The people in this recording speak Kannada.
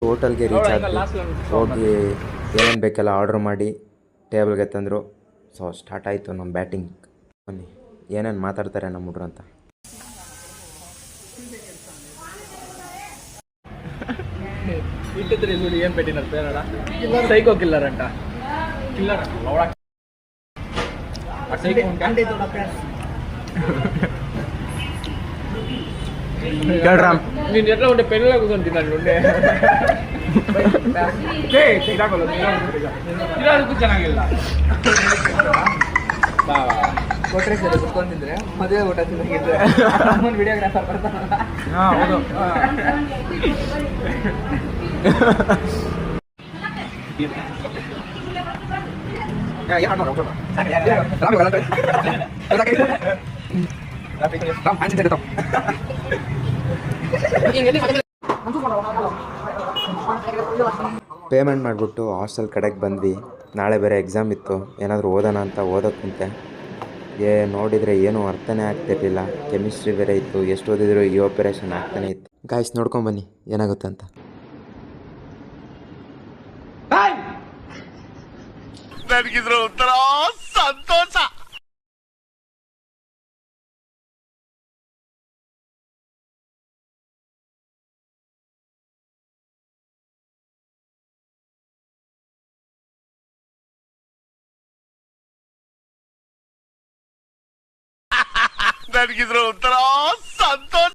ಹೋಟೆಲ್ಗೆ ರೀಚ್ ಆದ್ವಿ. ಹೋಗಿ ಏನೇನು ಬೇಕೆಲ್ಲ ಆರ್ಡ್ರ್ ಮಾಡಿ ಟೇಬಲ್ಗೆ ತಂದರು. ಸೊ ಸ್ಟಾರ್ಟ್ ಆಯಿತು ನಮ್ಮ ಬ್ಯಾಟಿಂಗ್. ಬನ್ನಿ ಏನೇನು ಮಾತಾಡ್ತಾರೆ ನಮ್ಮ ಹುಡ್ರು ಅಂತ. ಇಟ್ಟಿದ್ರೆ ಇಲ್ಲಿ ಏನು ಪೆಟ್ಟಿನ ಬೇಡ ಸೈಕೋ ಕಿಲ್ಲರ್ ಅಂಟ ಕಿಲ್ಲರ್ ನೀನು ಎಲ್ಲ ಉಂಟೆ ಪೆನ್ನೆಲ್ಲ ಕೂತ್ಕೊಂತೀನಿ ನಾನು ಉಂಡೆ ಇರೋದಕ್ಕೂ ಚೆನ್ನಾಗಿಲ್ಲ. ಕೊಟ್ರೆ ಸರಿ ಕುತ್ಕೊಂತಿದ್ರೆ ಮದುವೆ ಊಟ ತಿಂದ್ರೆ ವಿಡಿಯೋಗ್ರಾಫರ್ ಬರ್ತಾನಲ್ಲ. ಹಾಂ ಹೌದು. ಪೇಮೆಂಟ್ ಮಾಡಿಬಿಟ್ಟು ಹಾಸ್ಟೆಲ್ ಕಡೆಗೆ ಬಂದ್ವಿ. ನಾಳೆ ಬೇರೆ ಎಕ್ಸಾಮ್ ಇತ್ತು. ಏನಾದರೂ ಓದೋಣ ಅಂತ ಓದೋಕ್ಕೆ ಕುಂತೆ. ನೋಡಿದರೆ ಏನೂ ಅರ್ಥನೇ ಆಗ್ತಿರ್ಲಿಲ್ಲ. ಕೆಮಿಸ್ಟ್ರಿ ಬೇರೆ ಇತ್ತು. ಎಷ್ಟು ಓದಿದ್ರು ಈ ಆಪರೇಷನ್ ಆಗ್ತಾನೆ ಇತ್ತು. ಗಾಯ್ಸ್ ನೋಡ್ಕೊಂಬನ್ನಿ ಏನಾಗುತ್ತೆ ಅಂತ. ನನಗಿದ್ರ ಒಂಥರ ಸಂತೋಷ. ನನಗಿದ್ರ ಒಂಥರ ಸಂತೋಷ.